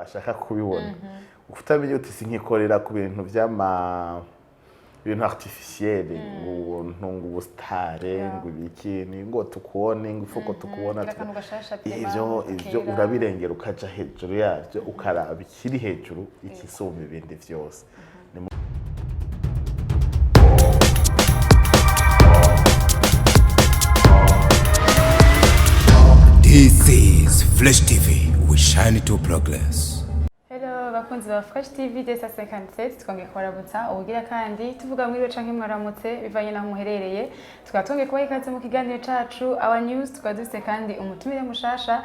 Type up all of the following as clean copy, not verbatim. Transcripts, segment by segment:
ashaka kubibona ufutamenya uti sinkikorera ku bintu ibintu artificiel ngo ubustare ngo ibikini ngo tukubone ngo ifuko tukubona ivyo urabirengera ukaja hejuru yavyo ukaraba ikiri hejuru ikisumba ibindi vyose. This is Flash TV. We shine to progress. Hello, bakunzi ba Flash TV desa 57 twongeye kubarabutsa ubugira kandi tuvuga mwiriwe canke mwaramutse bivanye naho muherereye twatongeye kubaha ikaze mu kiganiro cacu Our News twaduse kandi umutumire mushasha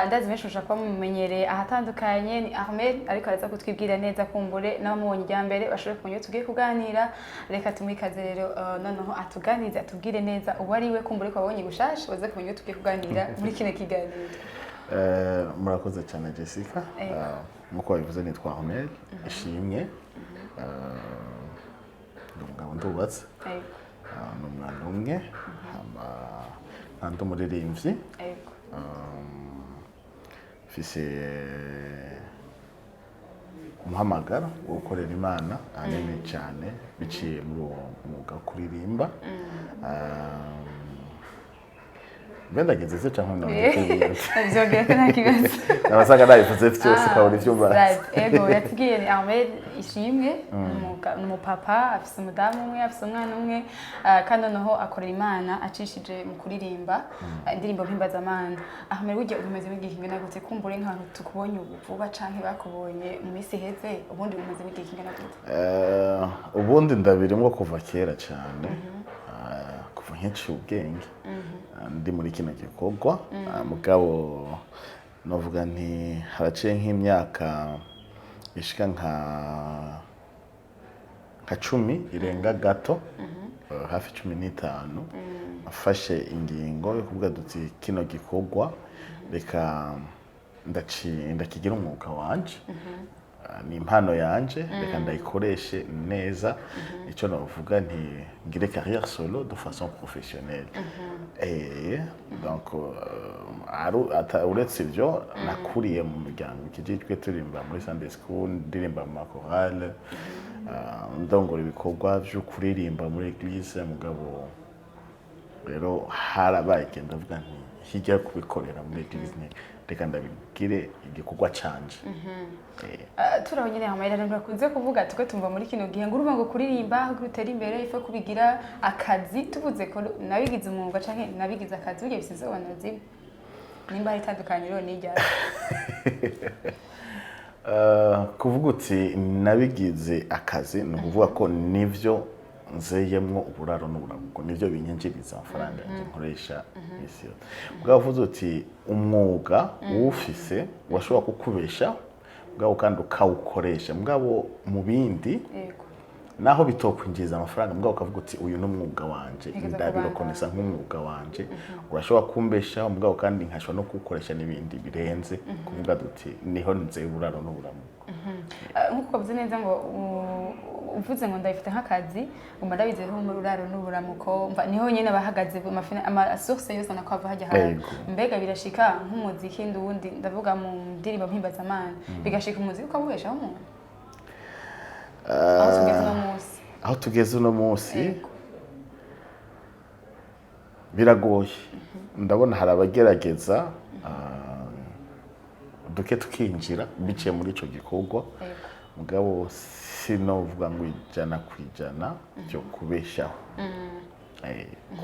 ndazi benshi ushaka mumenyereye ahatandukanye ni Ahmed ariko araza kutwibwira neza kumbure naho mubonye ijya mbere bashobora kumenya tugiye kuganira reka tumwikaze rero noneho atuganize atubwire neza uwo ari we kumbure ko abonye gushasha baze kumenya tugiye kuganira muri kino kiganiro. Murakoze cyane Jessica. Muko bivuze nitwa Ahmed ishimwe ndumugabo ndubatse n'umwana umwe kandi umuririmbyi fise umuhamagara wo gukorera Imana anene cyane biciye muri uwo mwuga kuririmba. Benda geze cyangwa ndabona Navyogira ko nta kibazo. Nabasaga nabivuze byose kaburi vyumba. Ego yatubwiye ni Ahmed ishimwe umupapa afise umudamu umwe afise umwana umwe kandi noneho akorera Imana acishije mu kuririmba indirimbo mpimbaza amanda. Ahmed burya umeze w'igihe kingana gute kumbure nk'ahantu tukubonye vuba canke bakubonye mu misi heze ubundi umeze w'igihe kingana gute? Ubundi ndabirimo kuva kera cyane. Kuva nk'iciye ubwenge ndi muri kino gikorwa mugabo novuga nti haraciye nk'imyaka ishika nka 10 irenga gato hafi 15 afashe ingingo yo kuvuga duti kino gikorwa reka ndakigira umwuga wanje ni impano yanje reka ndayikoreshe neza icyo navuga nti ngire carrière solo de façon professionnelle. Donc uretse ibyo nakuriye mu muryango kijitwe turimba muri Sunday school ndirimba mu chorale ndongora ibikorwa byo kuririmba muri église mugabo rero harabaye genda vuga nti hijya kubikorera muri église reka ndabigire igikorwa canje. Turabonye amahera rero kunze kuvuga tuko tumva muri kino gihe ngo urumva ngo kuririmba aho gutera imbere ifa kubigira akazi tuvuze ko nabigize umwuga canke nabigize akazi burya bisizobanura nimba ari tandukaniro n'ijya kuvuga uti nabigize akazi no kuvuga ko nivyo nzeyemwo uburaro n'uburamuko nivyo binyinjiriza amafaranga yanjye nkoresha isi yose. Bwavuze uti umwuga ufise washobora kukubesha bwabo kandi ukawukoresha mugabo mu bindi naho bitokwinjiza amafaranga mugabo ukavuga uti uyu n'umwuga wanje ndabirokonesa nk'umwuga wanje urashobora kumbesha mugabo kandi nkashobora no kukoresha n'ibindi birenze kuvuga duti niho nzeye uburaro n'uburamuko. Nkuko bivuze neza ngo uvuze ngo ndabifite nk'akazi umva ndabize ho mu ruraro n'uburamuko mva niho nyene abahagaze ama source yose nakwava hajya hano mbega birashika nk'umuziki ndundi ndavuga mu ndirimbo mpimbaza amana bigashika umuziki ukabuheshaho umuntu aho tugeze uno munsi biragoye. Ndabona hari abagerageza duke tukinjira biciye muri ico gikorwa mugabo sinovuga ngo ijana kwijana byo kubeshaho.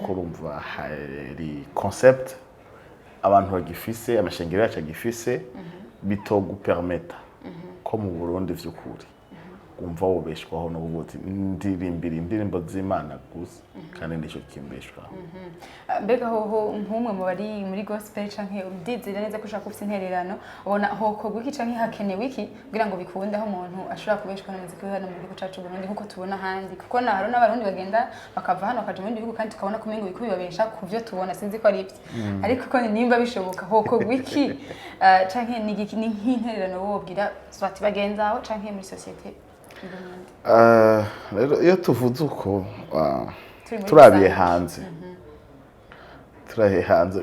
Kurumva hari concept abantu bagifise amashengero yacu agifise bitogupermeta ko mu Burundi vy'ukuri kumva wobeshwaho no kuvuga ndirimbira indirimbo z'Imana gusa kandi ndico kimbeshwaho. Mbega ho nk'umwe mu bari muri gospel canke udizira neza ko ushaka kufite intererano ubona hoko gwiki canke hakenewe iki kugira ngo bikunde aho umuntu ashobora kubeshwa n'umuziki hano mu gihugu cacu Burundi nkuko tubona handi kuko na haro n'abarundi bagenda bakava hano bakaja mu bihugu kandi tukabona kumengo bikubibabesha kuvyo tubona sinzi ko ari ibyo ariko ko nimba bishoboka hoko gwiki canke ni nk'intererano wobwira swati bagenzaho canke muri societe. Rero iyo tuvuze uko turabiye hanze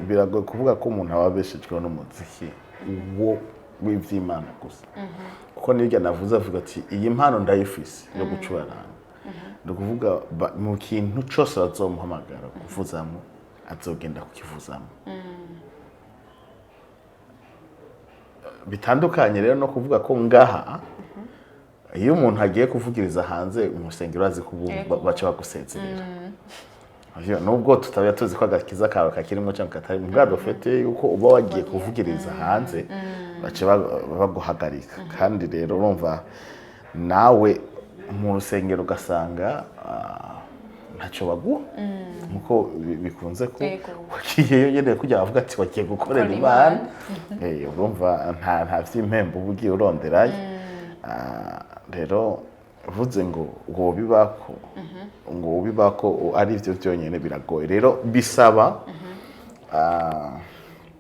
biragoye kuvuga ko umuntu ababeshejwe n'umuziki wo w'ivy'Imana gusa kuko nirya navuze avuga ati iyi mpano ndayifise yo gucuraranga ndakuvuga mu kintu cyose bazomuhamagara kuvuzamo azogenda kukivuzamo bitandukanye rero no kuvuga ko ngaha iyo umuntu agiye kuvugiriza hanze umusengero azi ko baca bagusezerera nubwo tutabya tuzi ko agakiza kawe kakirimo cyangwa katari mu bwado fete yuko uba wagiye kuvugiriza hanze baca baguhagarika kandi rero urumva nawe mu rusengero ugasanga ntacyo baguha nkuko bikunze ko wagiyeyo nyine kugira bavuga ati wagiye gukorera Imana urumva nta vy'impembo uba ugiye uronderayo rero uvuze ngo bibako ari byo byonyine biragoye rero bisaba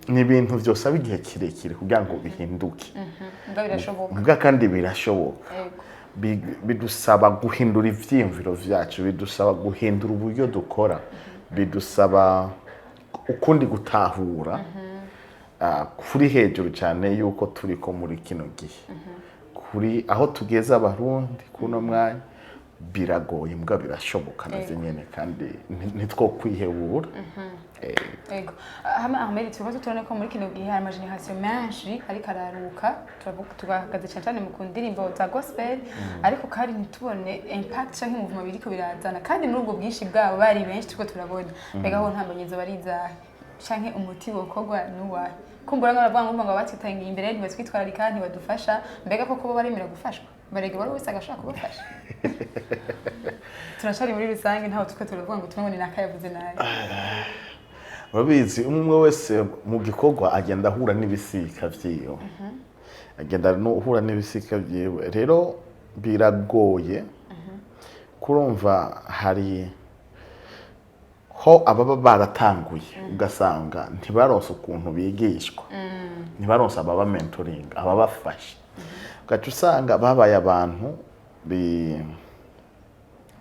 ni ibintu byose aba igihe kirekire kugira ngo bihinduke mbwa kandi birashoboka bidusaba guhindura ivyiyumviro vyacu bidusaba guhindura uburyo dukora bidusaba ukundi gutahura kuri hejuru cyane yuko turi ko muri kino gihe kuri aho tugeze abarundi kuno mwanya biragoye mbwa birashoboka navyo nyene kandi nitwo kwihebura ego hama Ahmed tubazo turane ko muri kino gihe hari generation menshi ariko araruka tugahagaze cyane mu kundirimbo za gospel ariko kandi ntitubone impact canke mu biriko birazana kandi n'ubwo bwinshi bwabo bari benshi tuko turabona mbega ho ntambanyezo bariza canke umuti wokorwa nuwa kumbura ngo batwitangiye imbere ntibazwitwararika ntibadufasha mbega koko bo baremera gufashwa barege bari wese agashaka kubafasha turashari muri rusange ntaho tuko turavuga ngo tumwe nakayavuze nayo babizi umwe wese mu gikorwa agenda ahura n'ibisika vyiyo agenda ahura n'ibisika vyiwe rero biragoye kurumva hari ho ababa baratanguye ugasanga ntibaronse ukuntu bigishwa ntibaronse ababa mentoring ababafasha gacu usanga babaye abantu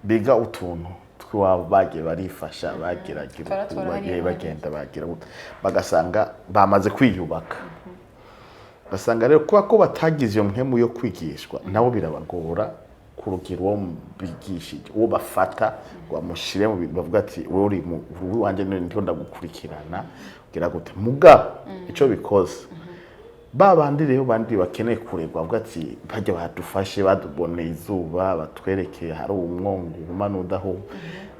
biga utuntu twabo bagiye barifasha bageragira bagenda bagira bagasanga bamaze kwiyubaka basanga rero kuba ko batagize iyo mpemu yo kwigishwa nabo birabagora kurugiro uwo bigishije uwo bafata wamushire mu bintu bavuga ati wewe uri mu wanje ndiho ndagukurikirana gira gute muga ico bikoze babandi rero bandi bakeneye kuregwa bavuga ati bajya badufashe baduboneye izuba batwerekeye hari umwongo umanudaho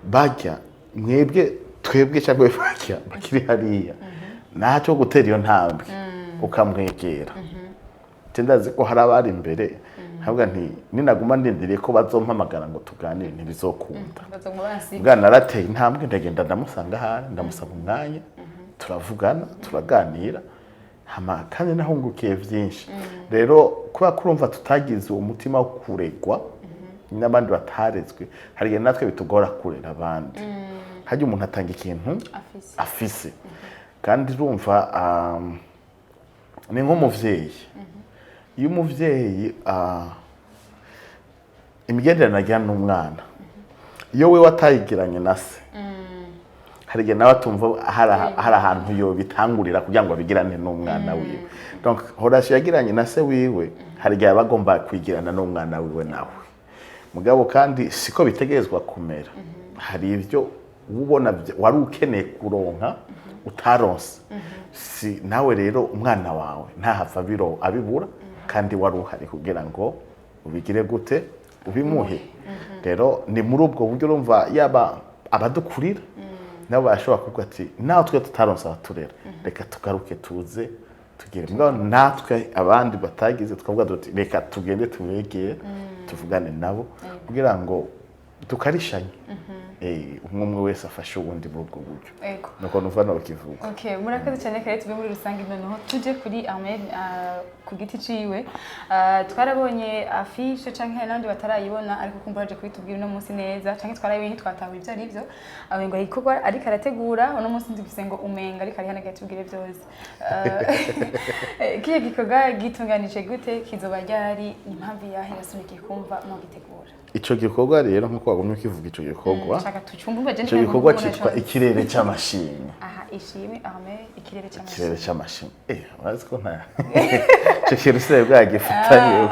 bajya twebwe cyangwa bajya bakiri hariya naco gutera iyo ntambwe ukamwegera tendazi ko hari abari imbere havuga nti ninaguma ndindiriye ko bazompamagara ngo tuganire ntibizokunda bwa narateye intambwe ndagenda ndamusanga hari ndamusaba umwanya turavugana turaganira hama kandi nahungukiye vyinshi rero kuba kurumva tutagize umutima wo kuregwa n'abandi batarezwe hari natwe bitugora kurera abandi haje umuntu atanga ikintu afise kandi urumva ni nk'umuvyeyi iyo umuvyeyi imigenderanire agira n'umwana iyo we watayigiranye na se hari igihe nawe atumva hari ahantu yo bitangurira kugira ngo abigirane n'umwana wiwe donc Horace yagiranye na se wiwe hari igihe bagomba kwigirana n'umwana wiwe nawe mugabo kandi siko bitegerezwa kumera hari ivyo ubona wari ukeneye kuronka utaronse si nawe rero umwana wawe ntahava abibura kandi wari uhari kugira ngo ubigire gute ubimuhe rero ni muri ubwo buryo urumva yaba abadukurira nabo bashobora kuvuga ati nawe twe tutaronse abaturera reka tugaruke tuze tugire mbwa natwe abandi batagize tukavuga duti reka tugende tubegere tuvugane nabo kugira ngo tukarishanye umwe wese afashe ubundi muri ubwo buryo nuko numva nawe kivuga okay murakaze cyane kare tuve muri rusange noneho tuje kuri Ahmed ku giti ciwe twarabonye afishe canke n'abandi batarayibona ariko kumburaje kubitubwira no munsi neza canke twarabonye twatawe ibyo ari byo abengo ikorwa ariko arategura uno munsi ndivise ngo umenga ariko ari hanaga tubwire byose kiye gikorwa gitunganije gute kizoba ryari impamvu yahe yasubikiye kumva mu gitegura ico gikorwa rero nkuko wagumye kivuga ico gikorwa ndashaka tucumbe je icyo gikorwa cyitwa ikirere cy'amashimwe. aha ishimwe Ahmed ikirere cy'amashimwe. Ikirere cy'amashimwe urazi ko nta icyo kintu se bwagifatanye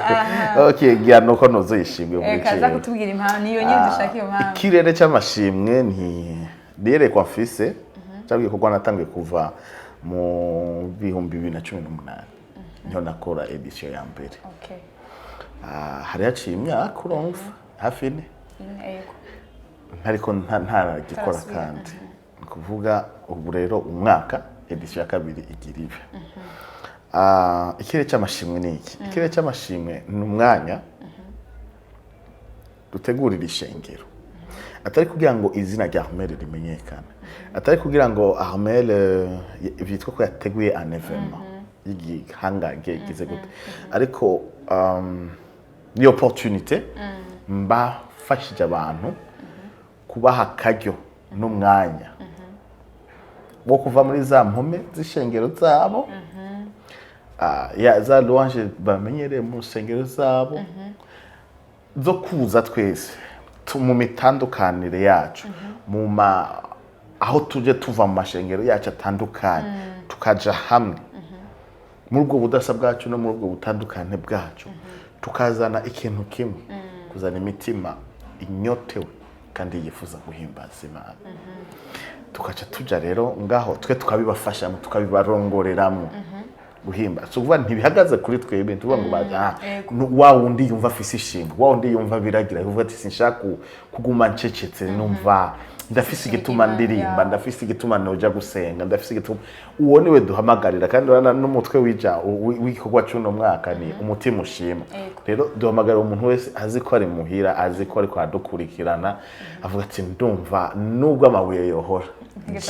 okay ngira nuko nozo yishimwe muri cyo kaza kutubwira impamvu niyo nyine dushaka iyo mpamvu. Ikirere cy'amashimwe ntirere kwa fise cyangwa gikorwa natangiye kuva mu 2018 niho nakora edition ya mbere. Okay. Hari haciye imyaka urumva hafi ine ariko ntaragikora kandi ni kuvuga ubu rero umwaka edition ya kabiri igira ibe. Ikirere cy'amashimwe ni iki? Ikirere cy'amashimwe ni umwanya dutegurira ishengero atari kugira ngo izina rya Ahmed rimenyekane, atari kugira ngo Ahmed bitwa ko yateguye un événement y'igihangange gize gute, ariko ni opportunité mbafashije abantu kubaha akaryo n'umwanya wo kuva muri za mpome z'ishengero zabo za louange bamenyereye mu nsengero zabo zo kuza twese mu mitandukanire yacu aho tuje tuva mu mashengero yacu atandukanye tukaja hamwe muri ubwo budasa bwacu no muri ubwo butandukane bwacu tukazana ikintu kimwe, kuzana imitima inyotewe kandi yifuza guhimbaza Imana. Tukaca tuja rero ngaho twe tukabibafashamo tukabibarongoreramo guhimba. So kuvuga ntibihagaze kuri twebwe tuvuga ngo baza wa wundi yumva afise ishimwe, wa wundi yumva biragira uvuga ati sinshaka kuguma ncecetse numva ndafise igituma ndirimba, ndafise igituma noja gusenga, ndafise igituma uwo niwe duhamagarira kandi n'umutwe wija w'igikorwa cy'uno mwaka ni umutima ushima. Rero duhamagarira umuntu wese azi ko ari muhira, azi ko ari kwadukurikirana avuga ati ndumva nubwo amabuye yohora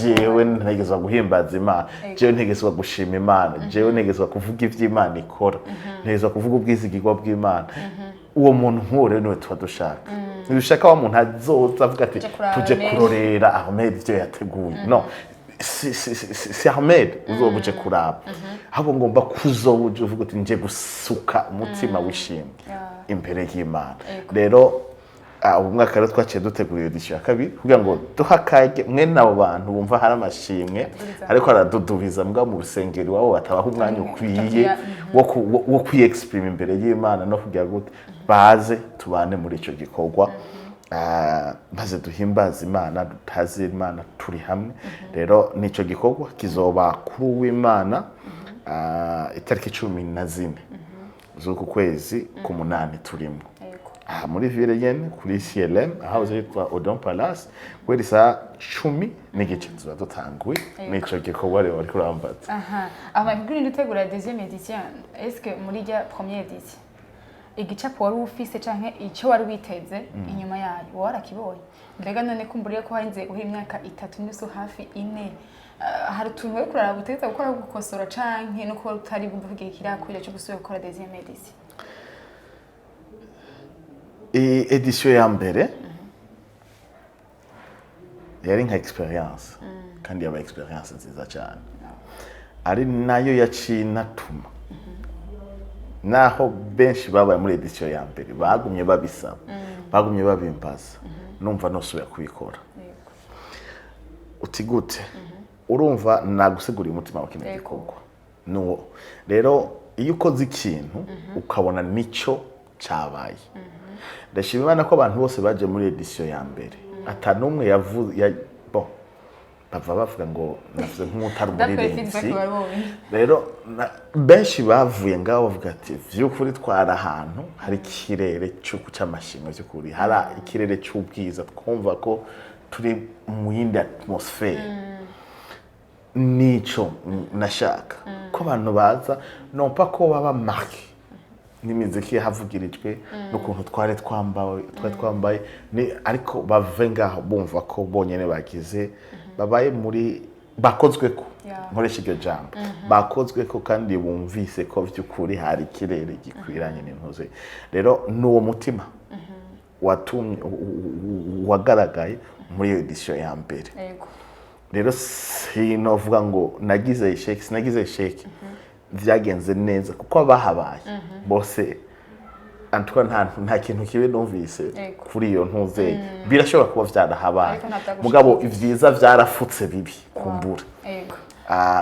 jewe ntegezwa guhimbaza Imana, jewe ntegezwa gushima Imana, jewe ntegezwa kuvuga ivy'Imana ikora, ntegezwa kuvuga ubwizigirwa bw'Imana. Uwo muntu nk'ure niwe tuba dushaka. Dushaka wa muntu azoza avuga ati tuje kurorera Ahmed ivyo yateguye. No, si Ahmed uzobuje kuraba, ahubwo ngomba kuzobuja uvuga ati nje gusuka umutima wishimye imbere y'Imana. Rero ubu mwaka rero twaciye dutegura edition ya kabiri kugira ngo duhakage mwe nabo bantu bumva hari amashimwe ariko aradudubiza mbwa mu rusengero wabo batabaho umwanya ukwiye wo kwiexprime imbere y'Imana no kugira gute baze tubane muri ico gikorwa maze duhimbaza Imana, dutaze Imana turi hamwe. Rero nico gikorwa kizoba kuri w'Imana itariki 14 z'uku kwezi k'umunani turimo muri ville yene kuri CLM aho zitwa Odon Palace kweri saa 10 n'igice tuba dutanguye nico gikorwa rero ariko urambaza. Abakuguri nditegura deuxième édition, est-ce que muri ya première édition igicapo wari ufise canke ico wari witeze inyuma yayo warakibonye? Mbega none kumburiye ko hanze uri imyaka 3 n'uso hafi 4 hari utuntu we kurara butegeza gukora gukosora canke no kuba utari buvuge kirakwira cyo gusubira gukora deuxième édition? Edition ya mbere yari nka experience kandi yaba experience nziza cyane, ari nayo yacinatuma naho benshi babaye muri edition ya mbere bagumye babisaba bagumye babimbaza numva nosubira kubikora. Uti gute? Urumva nagusiguriye umutima wa kino gikorwa no rero iyo ukoze ikintu ukabona nico cabaye. Ndashima Imana ko abantu bose baje muri edition ya mbere atanumwe yavuze bava bavuga ngo navuze nk'umutari umurirenzi. Rero benshi bavuye ngaho bavuga ati vy'ukuri twara ahantu hari ikirere cy'amashimwe cy'ukuri, hari ikirere cy'ubwiza twumva ko turi mu yindi atmosphere. Nico nashaka ko abantu baza nompa ko baba marqué n'imiziki havugirijwe n'ukuntu twari twambaye ariko bave ngaho bumva ko bonyene bagize babaye muri bakozwe ko nkoresha iryo jambo bakozwe ko kandi bumvise ko vy'ukuri hari ikirere gikwiranye n'intuze. Rero n'uwo mutima watumye wagaragaye muri iyo edition ya mbere. Rero sinovuga ngo nagize isheki vyagenze neza kuko abahabaye bose antwa nta kintu kibe numvise kuri iyo ntuzeye birashobora kuba vyarahabaye mugabo ivyiza vyarafutse bibi kumbura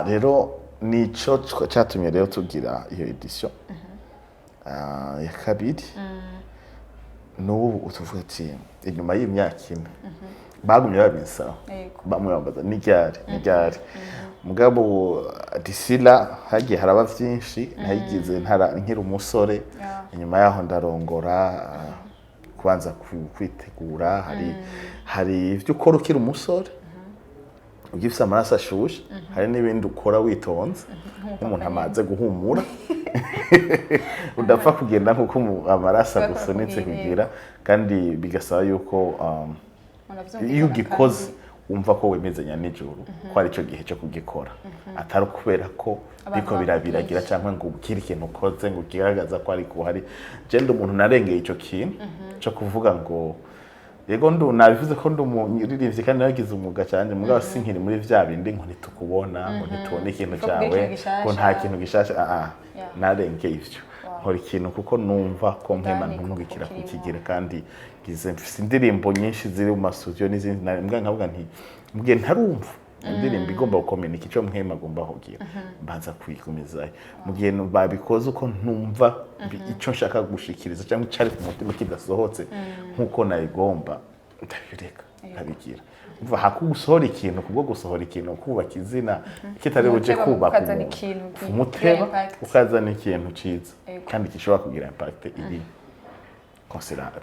rero nico cyatumye rero tugira iyo edition ya kabiri n'ubu utuvuga ati inyuma y'imyaka ine bagumye babinsaba bamwe bambaza n'iryari mugabo disila hagiye haraba vyinshi nayigize nkiri umusore inyuma yaho ndarongora kubanza kwitegura hari ivyo ukora ukiri umusore ugifise amaraso ashushe hari n'ibindi ukora witonze nk'umuntu amaze guhumura udapfa kugenda nk'uko amaraso agusunitse kugira kandi bigasaba yuko iyo ugikoze wumva ko wemezanya n'ijuru ko ari cyo gihe cyo kugikora atari kubera ko biko birabiragira cyangwa ngo ukiri ikintu ukoze ngo ukigaragaza ko ari kuhari genda umuntu narengeye icyo kintu cyo kuvuga ngo yego nabivuze ko umuririmbyi kandi nagize umwuga cyane mugabo sinkiri muri vya bindi ngo nitukubona ngo nitubone ikintu cyawe ko nta kintu gishasha narengeye ivyo nkora ikintu kuko numva ko mpema ntumugikira kukigira kandi gize mfise indirimbo nyinshi ziri mu masudio n'izindi mbwa nkavuga nti mbwe ntarumva indirimbo igomba gukomenika icyo mpema agomba kugira mbanza kwigumizayo mu gihe babikoze uko ntumva icyo nshaka gushikiriza cyangwa cyari ku mutima kidasohotse nkuko nayigomba ndabireka ndabigira umva hakugusohora ikintu kubwo gusohora ikintu kubaka izina kitari buje kubaka umuteba ukazana ikintu ciza kandi gishobora kugira impact iri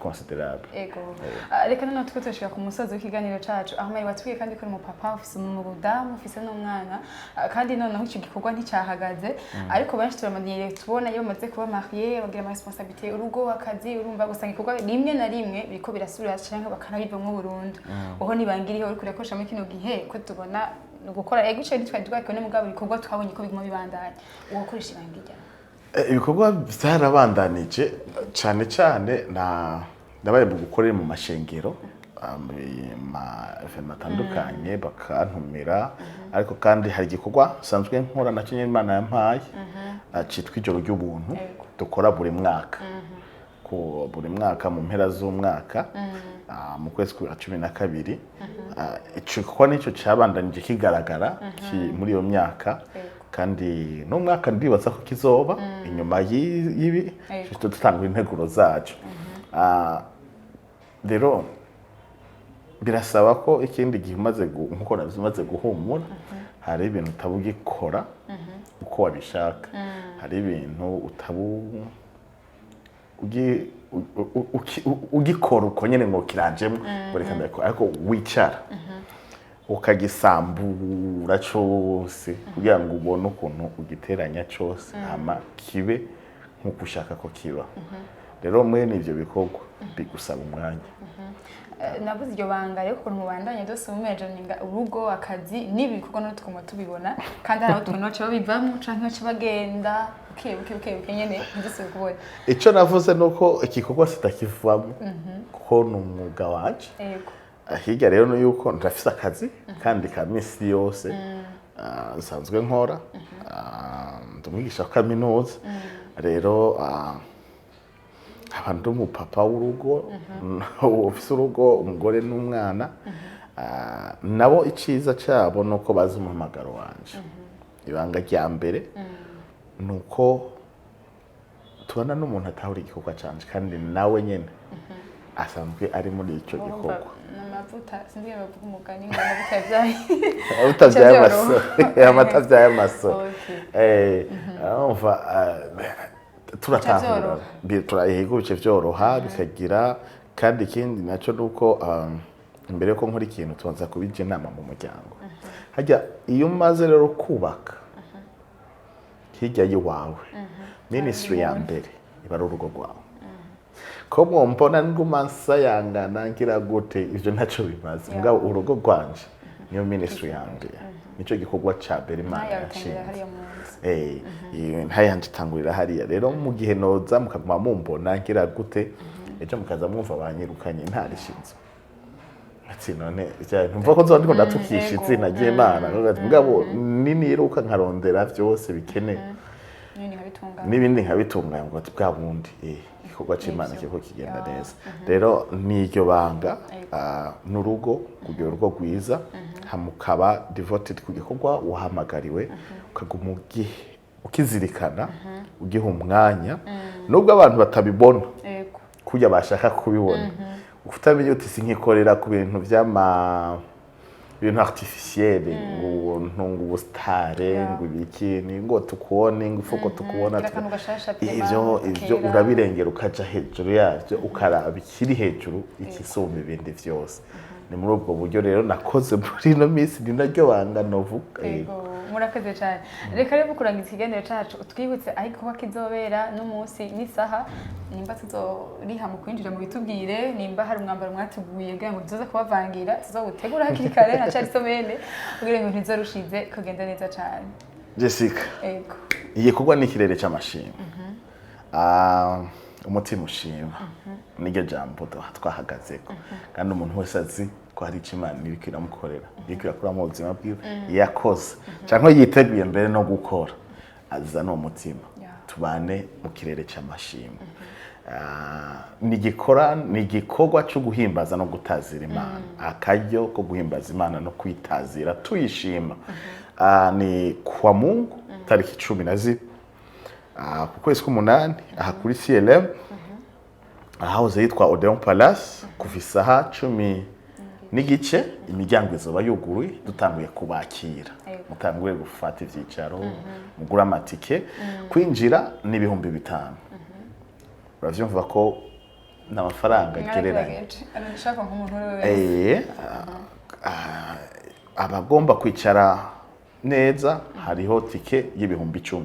considerable. Reka none twashika ku musozi w'ikiganiro cacu aho mari watwiye kandi ko mu papa ufise mu budamu ufise n'umwana kandi noneho icyo gikorwa nticyahagaze ariko benshi turamaniye tubona iyo bamaze kuba marié bagira ama responsabilité urugo akazi urumva gusanga ikorwa rimwe na rimwe biriko birasubira cyangwa bakanabivamwo burundu oho nibangiriho uri kurekoresha muri kino gihe ko tubona gukora egice nitwa twakone mugabo ibikorwa twabonye ko biguma bibandanya ukoresha ibangirya ibikorwa byarabandanije cyane ndabaye mu gukorera mu mashengero matandukanye bakantumira ariko kandi hari igikorwa sanzwe nkora na cyo Imana yampaye citwa ijoro ry'ubuntu dukora buri mwaka buri mwaka mu mpera z'umwaka mu kwezi kwa 12 ico nico cyabandanije kigaragara muri iyo myaka kandi no mwaka ndibaza ko kizoba inyuma y'ibi tutanga integuro zacu rero birasaba ko ikindi gihe umaze nkuko nabimaze guhumura hari ibintu utabugikora uko wabishaka hari ibintu ugikora uko nyene ngo kiranjemo ariko wicara ukagisambura cyose kugira ngo ubone ukuntu ugiteranya cyose ama kibe nkuko ushaka ko kiba rero mwe nivyo bikorwa bigusaba umwanya nabuze iryo banga rero ukuntu mubandanye dose mumejaninga urugo akazi n'ibikorwa no tukoma tubibona kandi hari utuntu baca babivamo canke baca bagenda buke nyene ndisubiye kubona ico navuze nuko igikorwa sitakivamo kuko n'umwuga wacu hirya rero yuko ndafise akazi kandi ka misi yose nsanzwe nkora ndumwigisha wa kaminuza rero abantu mu papa w'urugo ufise urugo umugore n'umwana nabo iciza cyabo nuko bazi umuhamagaro wanje ibanga rya mbere nuko tubana n'umuntu atahura igikorwa canje kandi nawe nyene asanzwe ari muri ico gikorwa amavuta sinzi bavuga umugani ngo amavuta yavyaye amata vyaye amaso umva turatahura turahego bice vyoroha bikagira kandi ikindi naco nuko imbere yuko nkora ikintu tubanza kubija inama mu muryango hajya iyo umaze rero kubaka hirya yiwawe ministry ya mbere iba ari urugo rwawe ko mbona nguma nsayangana ngira gute ivyo ntaco bimaze mugabo urugo rwanje niyo ministry ya mbere nico gikorwa ca mbere Imana yashinze ntayanje tangurira hariya rero mu gihe noza mukaguma mumbona ngira gute ejo mukaza mwumva banyirukanye ntarishinze ati none ntumva ko nzondiko ndatukisha izina ry'Imana mugabo niniruka nkarondera vyose bikeneye n'ibindi nkabitunganya ngo ati bwa bundi igikorwa c'Imana kiriko kigenda neza rero n'iryo banga n'urugo kugira urugo rwiza hamukaba devoted ku gikorwa wahamagariwe ukaguma ukizirikana ugiha umwanya nubwo abantu batabibona kujya bashaka kubibona utamenya uti sinkikorera ku bintu ibintu artificiel ngo ubustare ngo ibikini ngo tukubone ngo ifuko tukubona ivyo urabirengera ukaja hejuru yavyo ukaraba ikiri hejuru ikisumba ibindi vyose ni muri ubwo buryo rero nakoze muri no minsi ni naryo banga novuga murakoze cyane reka rero kurangiza ikiganiro cacu twibutse aho kizobera n'umunsi n'isaha nimba tuzoriha mu kwinjira mu bitubwire nimba hari umwambaro mwatuguye kugira ngo tuzoze kubavangira tuzogutegura hakiri kare na cyari somene kugira ngo ntizorushize kugenda neza cyane Jessica igikorwa n'ikirere c'amashimwe umutima ushima niryo jambo twahagazeko kandi umuntu wese azi ko hari Imana iriko iramukorera iriko irakora mu buzima bwiwe yakoze cyangwa yiteguye mbere no gukora aza no mutima tubane mu kirere c'amashimwe ni igikorwa cyo guhimbaza no gutazira Imana akaryo ko guhimbaza Imana no kwitazira tuyishima ni kwa Mungu tariki 10 ku kwezi k'umunani aha kuri CLM ahahoze yitwa Odeon Palace kuva isaha 10 n'igice imiryango izoba yuguruye dutanguye kubakira mutanguye gufata ivyicaro mugura amatike kwinjira n'ibihumbi 5 uravyumva ko n'amafaranga gereranye abagomba kwicara neza hariho tike y'ibihumbi 10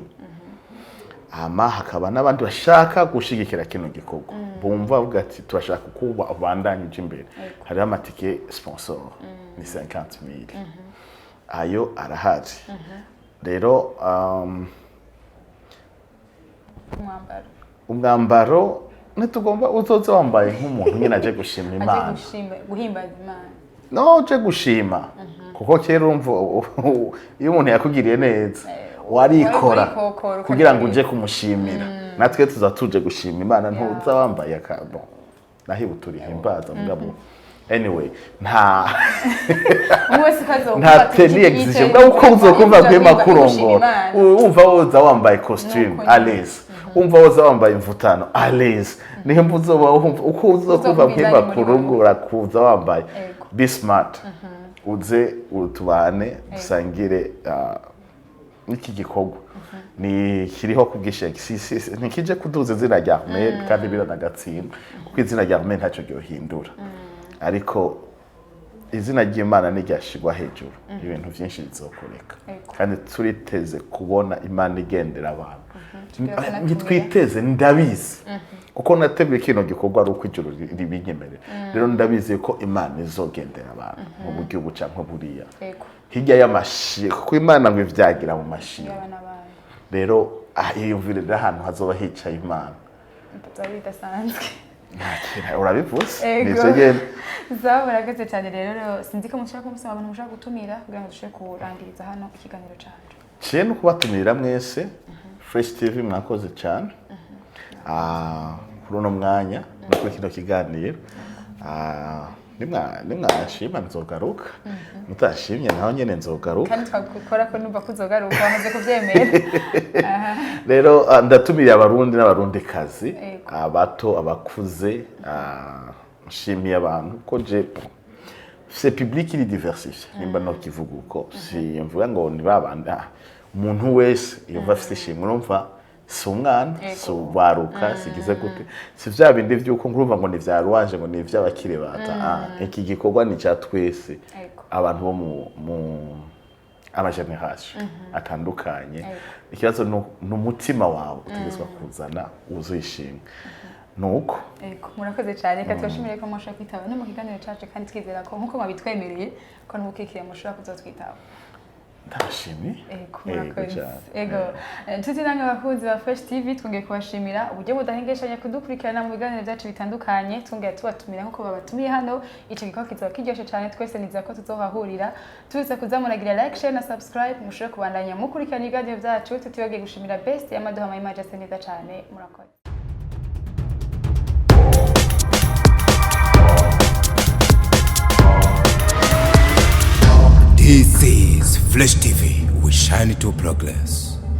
ama hakaba n'abandi bashaka gushigikira kino gikorwa bumva bavuga ati turashaka kuba abandanyije imbere hariho amatike sponsor ni 50,000 ayo arahari rero umwambaro ntitugomba uzoze wambaye nk'umuntu nyine aje gushima Imana guhimbaza Imana no je gushima kuko kera urumva iyo umuntu yakugiriye neza warikora kugira ngo uje kumushimira natwe tuzatuje gushima Imana ntuza wambaye akabo nahibu turihimbaza mugabo anyway nta teni exige bwa uko uzokumva kwema kurongora umva woza wambaye costume alaise umva woza wambaye imvutano alaise nihe mvuzo uko uzokumva kwema kurongora kuza wambaye be smart uze utubane dusangire iki gikorwa ni kiriho kubwisha nikije kuduza izina rya Ahmed kandi biranagatsindwa kuko izina rya Ahmed ntacyo gyohindura ariko izina ry'Imana n'iryashigwa hejuru ibintu byinshi bizokoreka kandi turiteze kubona Imana igendera abantu nitwiteze ndabizi kuko nateguye kino gikorwa ari uko ijuru ribinyemerera rero ndabizi ko Imana izogendera abantu mu buryo buca nko buriya hirya y'amashi kuko Imana ngo ivyagira mu mashi rero yiyumvirira ahantu hazoba hicaye Imana bidasanzwe urabivuze nivyo genda zabaragaze cyane rero sinzi ko mushaka kumusaba abantu mushaka gutumira kugira ngo dushobore kurangiriza hano ikiganiro cyacu ciye no kubatumira mwese Fresh TV mwakoze cyane kuri uno mwanya no kuri kino kiganiro nimwashima nzogaruka mutashimye naho nyene nzogaruka kandi twakora ko numva kuzogaruka bamaze kuvyemera rero ndatumira abarundi n'abarundikazi abato abakuze nshimiye abantu ko je c'est public il diversifié nimba no kivuga uko si mvuga ngo ni babanda umuntu wese yumva afite ishimwe urumva si umwana si ubaruka sigize gute si vya bindi vyuko ngurumva ngo ni vya ruwanje ngo ni vy'abakire bata iki gikorwa ni cya twese abantu bo mu amageneration atandukanye ikibazo n'umutima wawe utegezwa kuzana uzishimye nuko murakoze cyane reka twashimire ko mushaka kwitaba no mu kiganiro cyacu kandi twizera ko nkuko mwabitwemereye ko n'ubukikire mushobora kuzotwitaba ndashimye tuti namwe abakunzi ba Fresh TV twongeye kubashimira uburyo budahengeshanya kudukurikirana mu biganiro byacu bitandukanye twongeye tubatumira nkuko babatumiye hano ico gikorwa kizoba kiryoshe cyane twese nizera ko tuzohahurira tuza kuzamuragira like share na subscribe mushobore kubandanya mukurikirana ibiganiro byacu tutibagiye gushimira best y'amaduha ma image asa neza cyane murakoze This is Flash TV. We shine to progress.